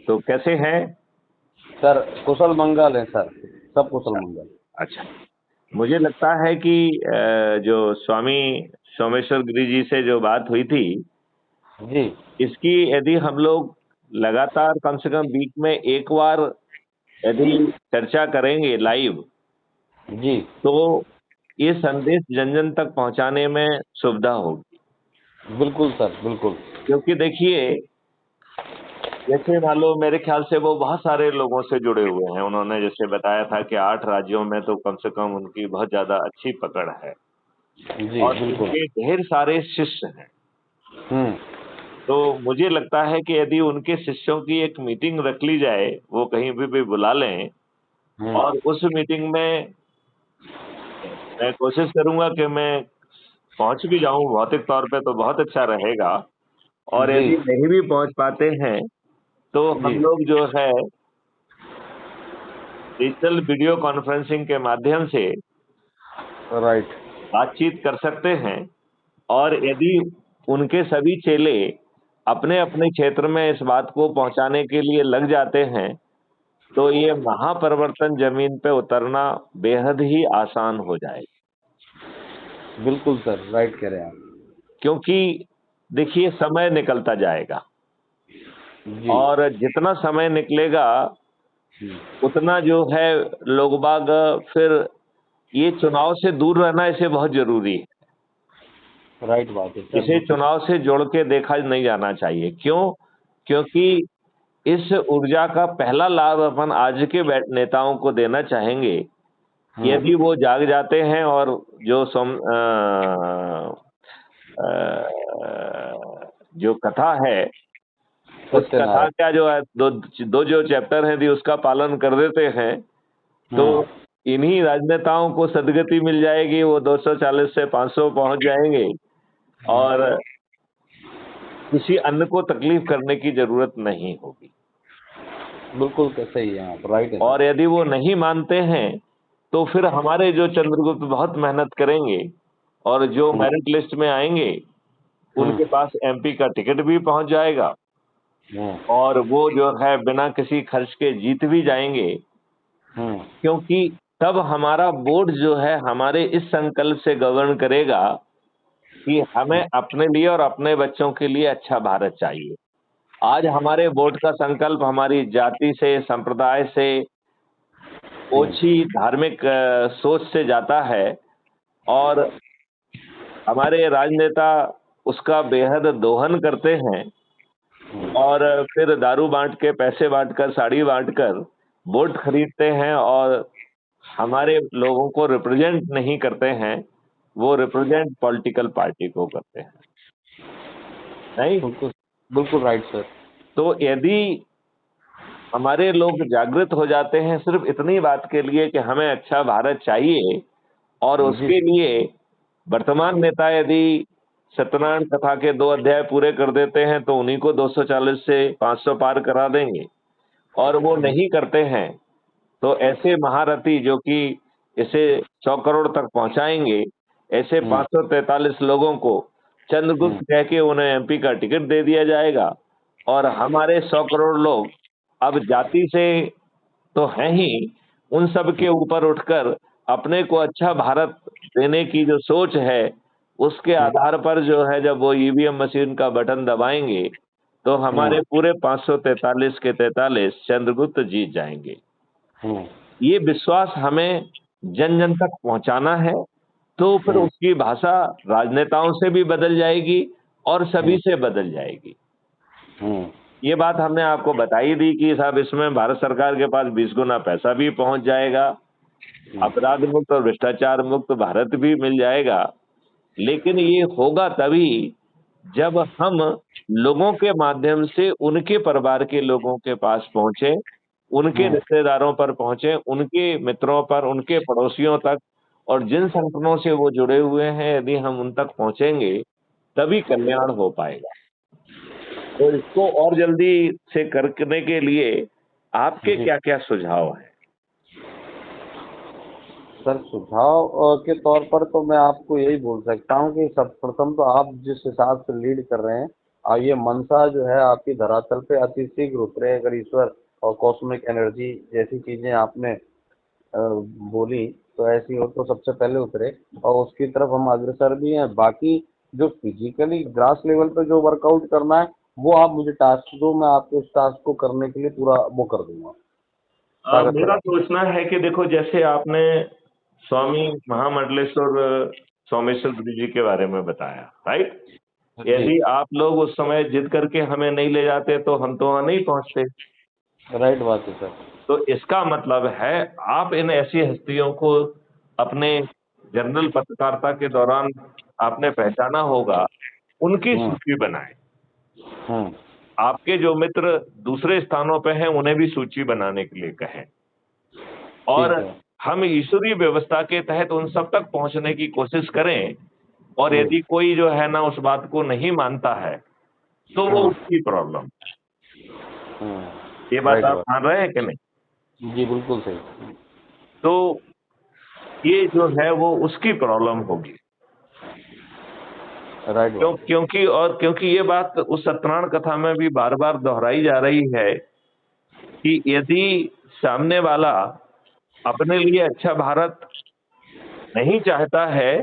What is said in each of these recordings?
तो कैसे हैं? सर कुशल मंगल है सर। सब कुशल अच्छा। मंगल। अच्छा। मुझे लगता है कि जो स्वामी सोमेश्वर गिरी जी से जो बात हुई थी, जी। इसकी यदि हम लोग लगातार कम से कम वीक में एक बार यदि चर्चा करेंगे लाइव, जी। तो ये संदेश जन जन तक पहुंचाने में सुविधा होगी। बिल्कुल सर, बिल्कुल। क्योंकि देखिए, जैसे मान लो मेरे ख्याल से वो बहुत सारे लोगों से जुड़े हुए हैं। उन्होंने जैसे बताया था कि 8 राज्यों में तो कम से कम उनकी बहुत ज्यादा अच्छी पकड़ है, जी, और बिल्कुल। उनके ढेर सारे शिष्य हैं। हुँ, तो मुझे लगता है कि यदि उनके शिष्यों की एक मीटिंग रख ली जाए, वो कहीं भी बुला लें, हुँ। और उस मीटिंग में मैं कोशिश करूंगा कि मैं पहुंच भी जाऊं भौतिक तौर पे, तो बहुत अच्छा रहेगा। और जी, यदि नहीं भी पहुंच पाते हैं, तो जी। हम लोग जो है डिजिटल वीडियो कॉन्फ्रेंसिंग के माध्यम से राइट। बातचीत कर सकते हैं। और यदि उनके सभी चेले अपने अपने क्षेत्र में इस बात को पहुंचाने के लिए लग जाते हैं, तो ये महापरिवर्तन जमीन पे उतरना बेहद ही आसान हो जाएगा। बिल्कुल सर, राइट कह रहे हैं आप। क्योंकि देखिए, समय निकलता जाएगा, जी। और जितना समय निकलेगा हुँ, उतना जो है लोग बाग फिर ये चुनाव से दूर रहना इसे बहुत जरूरी है। राइट बात है सर, इसे बिल्कुल। चुनाव से जोड़ के देखा नहीं जाना चाहिए। क्यों? क्योंकि इस ऊर्जा का पहला लाभ अपन आज के नेताओं को देना चाहेंगे। हुँ, यदि वो जाग जाते हैं और जो जो कथा है, उस कथा सत्यनारायण। का जो है दो दो जो चैप्टर है, यदि उसका पालन कर देते हैं, तो हुँ, इन्हीं राजनेताओं को सदगति मिल जाएगी। वो 240 से 500 पहुंच जाएंगे, हुँ। और किसी अन्य को तकलीफ करने की जरूरत नहीं होगी। बिल्कुल सही है आप, राइट है सर। और यदि वो नहीं मानते हैं, तो फिर हमारे जो चंद्रगुप्त बहुत मेहनत करेंगे, और जो हुँ, मेरिट लिस्ट में आएंगे हुँ, उनके पास एमपी का टिकट भी पहुंच जाएगा, हुँ, और वो जो है बिना किसी खर्च के जीत भी जाएंगे। हुँ, क्योंकि तब हमारा बोर्ड जो है हमारे इस संकल्प से गवर्न करेगा कि हमें अपने लिए और अपने बच्चों के लिए अच्छा भारत चाहिए। आज हमारे बोर्ड का संकल्प हमारी जाति से, संप्रदाय से, हुँ, ओछी धार्मिक सोच से जाता है, और हमारे राजनेता उसका बेहद दोहन करते हैं, हुँ, और फिर दारू बांट के, पैसे बांटकर, साड़ी बांटकर वोट खरीदते हैं, और हमारे लोगों को रिप्रेजेंट नहीं करते हैं। वो रिप्रेजेंट पॉलिटिकल पार्टी को करते हैं। नहीं? बिल्कुल, बिल्कुल राइट सर। तो यदि हमारे लोग जागृत हो जाते हैं सिर्फ इतनी बात के लिए कि हमें अच्छा भारत चाहिए, और जी, उसके लिए वर्तमान नेता यदि सत्यनारायण कथा के 2 अध्याय पूरे कर देते हैं, तो उन्हीं को 240 से 500 पार करा देंगे। और वो नहीं करते हैं, तो ऐसे महारथी जो कि इसे 100 करोड़ तक पहुंचाएंगे, ऐसे हुँ, 543 लोगों को हुँ, चंद्रगुप्त कह के उन्हें एमपी का टिकट दे दिया जाएगा। और हमारे 100 करोड़ लोग अब जाति से तो हैं ही, उन सब के ऊपर उठकर अपने को अच्छा भारत देने की जो सोच है, उसके हुँ, आधार पर जो है जब वो ईवीएम मशीन का बटन दबाएंगे, तो हुँ, हमारे पूरे 543 के 43 चंद्रगुप्त जीत जाएंगे। हुँ, ये विश्वास हमें जन जन तक पहुंचाना है। तो फिर हुँ, उसकी भाषा राजनेताओं से भी बदल जाएगी, और सभी हुँ, से बदल जाएगी। हुँ, ये बात हमने आपको बताई दी कि साहब इसमें भारत सरकार के पास 20 गुना पैसा भी पहुंच जाएगा, हुँ, अपराध मुक्त और भ्रष्टाचार मुक्त भारत भी मिल जाएगा। लेकिन ये होगा तभी जब हम लोगों के माध्यम से उनके परिवार के लोगों के पास पहुंचे, उनके हुँ, रिश्तेदारों पर पहुंचे, उनके मित्रों पर, उनके पड़ोसियों तक, और जिन संगठनों से वो जुड़े हुए हैं यदि हम उन तक पहुंचेंगे, तभी कल्याण हो पाएगा। तो इसको और जल्दी से करने के लिए आपके जी। क्या-क्या सुझाव हैं? सर सुझाव के तौर पर तो मैं आपको यही बोल सकता हूँ कि सर्वप्रथम तो आप जिस हिसाब से लीड कर रहे हैं, ये मनसा जो है आपकी धरातल पे अति शीघ्र उतरे, अगर ईश्वर और कॉस्मिक एनर्जी जैसी चीजें आपने बोली तो ऐसी हो तो सबसे पहले उतरे, और उसकी तरफ हम अग्रसर भी हैं। बाकी जो फिजिकली ग्रास लेवल पे जो वर्कआउट करना है वो आप मुझे टास्क दो, मैं आपके उस टास्क को करने के लिए पूरा वो कर दूंगा, ताकत मेरा लगा। सोचना है कि देखो, जैसे आपने स्वामी महामंडलेश्वर सोमेश्वर गुरु जी के बारे में बताया, राइट? जी, यदि आप लोग उस समय जिद करके हमें नहीं ले जाते तो हम तो वहां नहीं पहुंचते। राइट बात है सर। तो इसका मतलब है आप इन ऐसी हस्तियों को अपने जनरल पत्रकारिता के दौरान आपने पहचाना होगा, उनकी हम्म सूची बनाएं। हम्म आपके जो मित्र दूसरे स्थानों पे हैं उन्हें भी सूची बनाने के लिए कहें, और ठीक है। हम ईश्वरीय व्यवस्था के तहत उन सब तक पहुंचने की कोशिश करें। और हम्म यदि कोई जो है ना उस बात को नहीं मानता है तो वो हम्म उसकी प्रॉब्लम। ये बात राइट आप बात। मान रहे हैं कि नहीं? जी बिल्कुल सही। तो ये जो है वो उसकी प्रॉब्लम होगी। राइट बात है। क्योंकि ये बात उस सत्यनारायण कथा में भी बार बार दोहराई जा रही है कि यदि सामने वाला अपने लिए अच्छा भारत नहीं चाहता है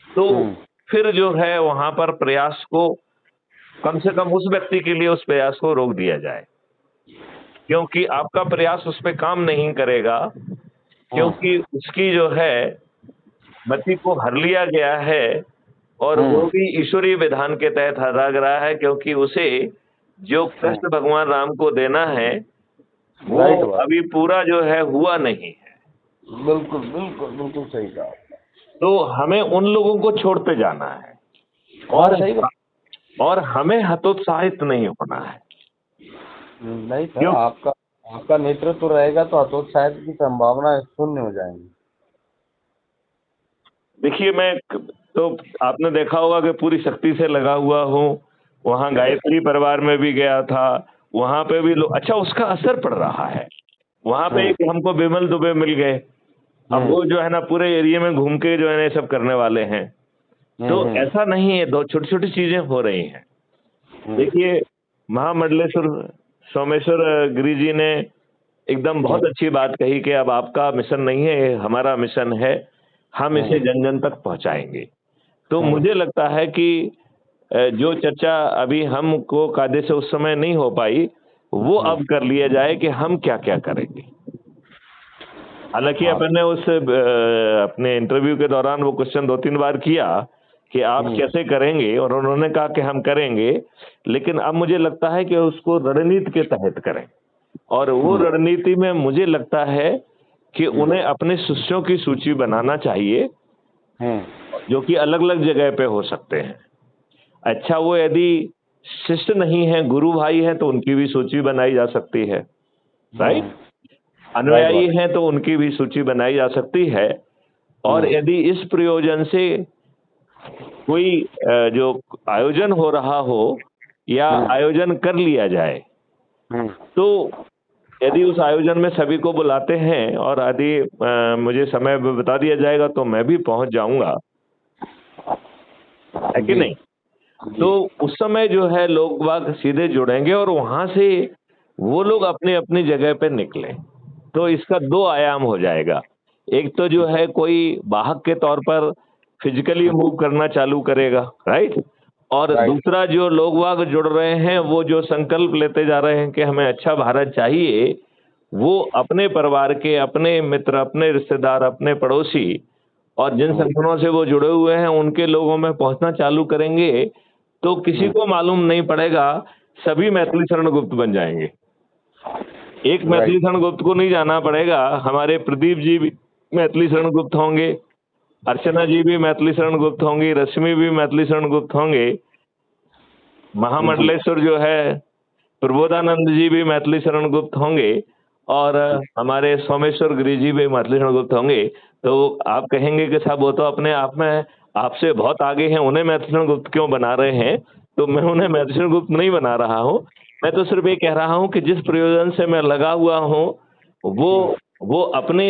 तो हम्म फिर जो है वहां पर प्रयास को, कम से कम उस व्यक्ति के लिए उस प्रयास को रोक दिया जाए, क्योंकि आपका प्रयास उस पर काम नहीं करेगा, हम्म क्योंकि उसकी जो है मति को हर लिया गया है, और वो हम्म भी ईश्वरीय विधान के तहत हरा गया है, क्योंकि उसे जो कष्ट भगवान राम को देना है वो राइट बात। अभी पूरा जो है हुआ नहीं है। बिल्कुल बिल्कुल बिल्कुल सही कहा। तो हमें उन लोगों को छोड़ते जाना है, हाँ और सही बात। और हमें हतोत्साहित नहीं होना है। नहीं सर, क्यों? आपका आपका नेतृत्व रहेगा तो हतोत्साहित की संभावना शून्य हो जाएंगी। देखिए, मैं तो आपने देखा होगा कि पूरी शक्ति से लगा हुआ हूँ। वहाँ गायत्री परिवार में भी गया था, वहां पे भी लोग, अच्छा उसका असर पड़ रहा है। वहां पे हम्म एक हमको विमल दुबे मिल गए। अब हम्म वो जो है ना पूरे एरिया में घूम के जो है ना ये सब करने वाले हैं। तो हम्म ऐसा नहीं है, दो छोटी छोटी चीजें हो रही हैं। देखिए, महामंडलेश्वर सोमेश्वर गिरी जी ने एकदम बहुत अच्छी बात कही कि अब आपका मिशन नहीं है, ये हमारा मिशन है, हम इसे जन जन तक पहुंचाएंगे। तो मुझे लगता है कि जो चर्चा अभी हमको कायदे से उस समय नहीं हो पाई, वो अब कर लिया जाए कि हम क्या क्या करेंगे। हालांकि हाँ। अपन ने उस अपने इंटरव्यू के दौरान वो क्वेश्चन 2-3 बार किया कि आप कैसे करेंगे, और उन्होंने कहा कि हम करेंगे, लेकिन अब मुझे लगता है कि उसको रणनीति के तहत करें। और वो रणनीति में मुझे लगता है कि उन्हें अपने शिष्यों की सूची बनाना चाहिए, जो कि अलग अलग जगह पे हो सकते हैं। अच्छा, वो यदि शिष्य नहीं है, गुरु भाई हैं, तो उनकी भी सूची बनाई जा सकती है, राइट? राइट अनुयायी बात। हैं तो उनकी भी सूची बनाई जा सकती है। और यदि इस प्रयोजन से कोई जो आयोजन हो रहा हो या आयोजन कर लिया जाए, तो यदि उस आयोजन में सभी को बुलाते हैं और यदि मुझे समय बता दिया जाएगा तो मैं भी पहुंच जाऊंगा, है कि जी नहीं? तो उस समय जो है लोग बाग सीधे जुड़ेंगे और वहां से वो लोग अपनी अपनी जगह पे निकले, तो इसका दो आयाम हो जाएगा। एक तो जो है कोई वाहक के तौर पर फिजिकली मूव करना चालू करेगा, राइट? और दूसरा जो लोग बाग जुड़ रहे हैं, वो जो संकल्प लेते जा रहे हैं कि हमें अच्छा भारत चाहिए, वो अपने परिवार के, अपने मित्र, अपने रिश्तेदार, अपने पड़ोसी और जिन संगठनों से वो जुड़े हुए हैं उनके लोगों में पहुंचना चालू करेंगे, तो किसी को मालूम नहीं पड़ेगा, सभी मैथिली शरण गुप्त बन जाएंगे। एक मैथिली शरण गुप्त को नहीं जाना पड़ेगा, हमारे प्रदीप जी भी मैथिली शरण गुप्त होंगे, अर्चना जी भी मैथिली शरण गुप्त होंगी, रश्मि भी मैथिली शरण गुप्त होंगे, महामंडलेश्वर जो है प्रबोधानंद जी भी मैथिली शरण गुप्त होंगे, और हमारे सोमेश्वर गिरी जी भी मैथिली शरण गुप्त होंगे। तो आप कहेंगे कि साहब वो तो अपने आप में आपसे बहुत आगे हैं, उन्हें मैथिली शरण गुप्त क्यों बना रहे हैं? तो मैं उन्हें मैथिली शरण गुप्त नहीं बना रहा हूँ, मैं तो सिर्फ ये कह रहा हूँ कि जिस प्रयोजन से मैं लगा हुआ हूँ वो अपने,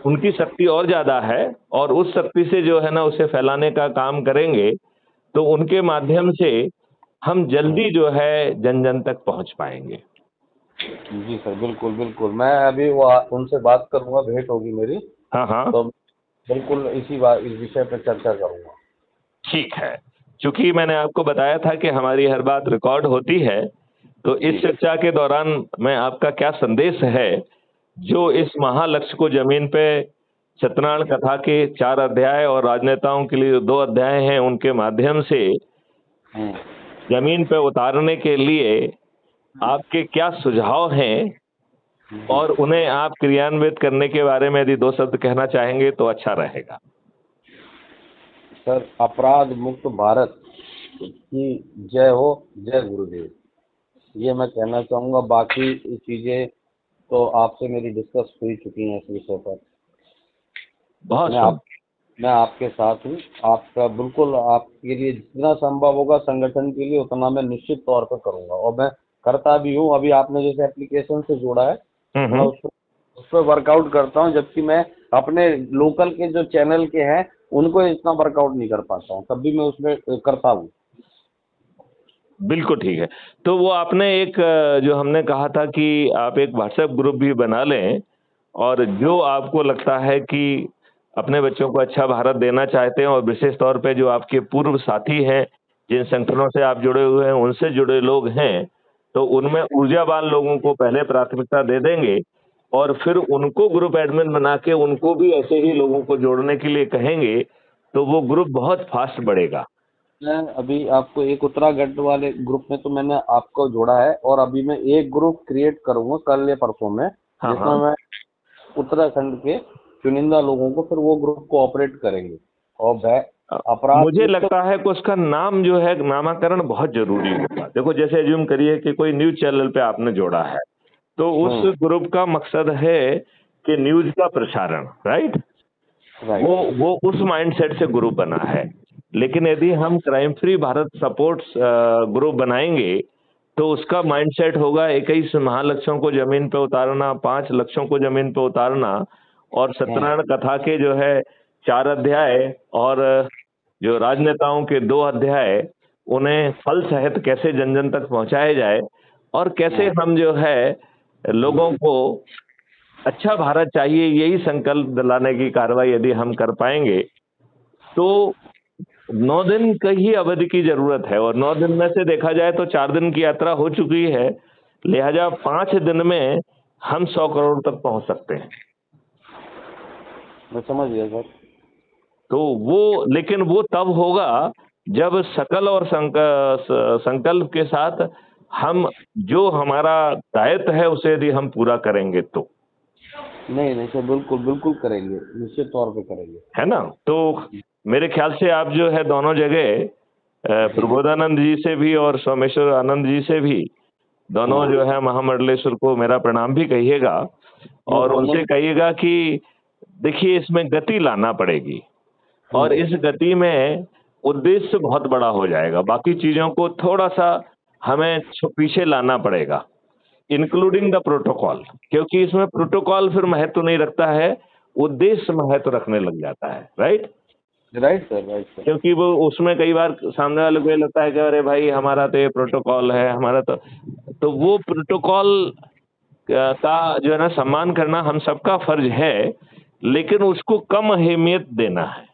उनकी शक्ति और ज्यादा है, और उस शक्ति से जो है ना उसे फैलाने का काम करेंगे, तो उनके माध्यम से हम जल्दी जो है जन जन तक पहुंच पाएंगे। जी सर, बिल्कुल बिल्कुल। मैं अभी वो उनसे बात करूंगा, भेंट होगी मेरी, हाँ हाँ, तो बिल्कुल इस विषय पर चर्चा करूंगा। ठीक है। चूंकि मैंने आपको बताया था कि हमारी हर बात रिकॉर्ड होती है, तो इस चर्चा के दौरान मैं आपका क्या संदेश है जो इस महालक्ष्य को जमीन पे सत्यनारायण कथा के 4 अध्याय और राजनेताओं के लिए 2 अध्याय हैं, उनके माध्यम से हम्म। जमीन पे उतारने के लिए आपके क्या सुझाव हैं जी और उन्हें आप क्रियान्वित करने के बारे में यदि 2 शब्द कहना चाहेंगे तो अच्छा रहेगा। सर, अपराध मुक्त भारत की जय हो, जय गुरुदेव, ये मैं कहना चाहूंगा। बाकी चीजें तो आपसे मेरी डिस्कस हुई चुकी हैं इस विषय पर। बहुत मैं सुन आप मैं आपके साथ हूँ। आपका बिल्कुल, आपके लिए जितना संभव होगा संगठन के लिए उतना मैं निश्चित तौर पर करूंगा, और मैं करता भी हूँ। अभी आपने जैसे एप्लीकेशन से जोड़ा है, मैं हम्म, उस पर वर्कआउट करता हूँ, जबकि मैं अपने लोकल के जो चैनल के हैं उनको इतना वर्कआउट नहीं कर पाता हूँ, तब भी मैं उसमें करता हूँ। बिल्कुल ठीक है। तो वो आपने एक जो हमने कहा था कि आप एक व्हाट्सएप ग्रुप भी बना लें, और जो आपको लगता है कि अपने बच्चों को अच्छा भारत देना चाहते हैं, और विशेष तौर पे जो आपके पूर्व साथी हैं, जिन संगठनों से आप जुड़े हुए हैं, उनसे जुड़े लोग हैं, तो उनमें ऊर्जावान लोगों को पहले प्राथमिकता दे देंगे, और फिर उनको ग्रुप एडमिन बना के उनको भी ऐसे ही लोगों को जोड़ने के लिए कहेंगे, तो वो ग्रुप बहुत फास्ट बढ़ेगा। मैं अभी आपको एक उत्तराखंड वाले ग्रुप में तो मैंने आपको जोड़ा है, और अभी मैं एक ग्रुप क्रिएट करूंगा कल या परसों में, हाँ जिसमें हाँ, मैं उत्तराखंड के चुनिंदा लोगों को फिर वो ग्रुप कोऑपरेट करेंगे, और अपराध मुझे मुक्त। लगता है कि उसका नाम जो है, नामाकरण बहुत जरूरी होगा। देखो, जैसे एज्यूम करिए कि कोई न्यूज चैनल पे आपने जोड़ा है, तो उस हम्म। ग्रुप का मकसद है कि न्यूज का प्रसारण, राइट? वो राइट। वो उस माइंडसेट से ग्रुप बना है। लेकिन यदि हम crime free Bharat supports group बनाएंगे, तो उसका माइंडसेट होगा 21 महालक्ष्यों को जमीन पे उतारना, 5 लक्ष्यों को जमीन पे उतारना, और हम्म। सत्यनारायण कथा के जो है 4 अध्याय और जो राजनेताओं के 2 अध्याय, उन्हें फल सहित कैसे जन जन तक पहुंचाया जाए, और कैसे हम्म। हम जो है लोगों को अच्छा भारत चाहिए, यही संकल्प दिलाने की कार्रवाई यदि हम कर पाएंगे, तो 9 दिन की ही अवधि की जरूरत है, और 9 दिन में से देखा जाए तो 4 दिन की यात्रा हो चुकी है। लिहाजा 5 दिन में हम 100 करोड़ तक पहुंच सकते हैं। मैं समझ गया सर। तो वो, लेकिन वो तब होगा जब सकल और संकल्प के साथ हम, जो हमारा दायित्व है उसे यदि हम पूरा करेंगे तो, नहीं नहीं सर, बिल्कुल बिल्कुल करेंगे, निश्चित तौर पे करेंगे। है ना? तो मेरे ख्याल से आप जो है दोनों जगह जी। प्रबोधानंद जी से भी और सोमेश्वर आनंद जी से भी, दोनों हाँ। जो है महामंडलेश्वर को मेरा प्रणाम भी कहिएगा, मैं और दोनों। उनसे कहिएगा कि देखिए, इसमें गति लाना पड़ेगी, और हम्म। इस गति में उद्देश्य बहुत बड़ा हो जाएगा। बाकी चीजों को थोड़ा सा हमें पीछे लाना पड़ेगा, इंक्लूडिंग द प्रोटोकॉल, क्योंकि इसमें प्रोटोकॉल फिर महत्व नहीं रखता है, उद्देश्य महत्व रखने लग जाता है, right? Right sir, right sir. क्योंकि वो उसमें कई बार सामने वाले को ये लगता है कि अरे भाई, हमारा तो ये प्रोटोकॉल है, हमारा तो वो प्रोटोकॉल का जो है ना सम्मान करना हम सबका फर्ज है, लेकिन उसको कम अहमियत देना है।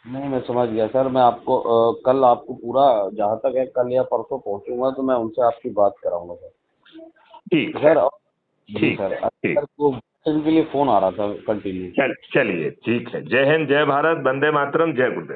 नहीं, मैं समझ गया सर। मैं आपको कल आपको पूरा, जहाँ तक है कल या परसों पहुंचूंगा तो मैं उनसे आपकी बात कराऊंगा सर। ठीक है, सर जी ठीक सर, है, ठीक। सर को के लिए फोन आ रहा था कंटिन्यू। चलिए, ठीक है। जय हिंद, जय भारत, वंदे मातरम, जय गुरुदेव।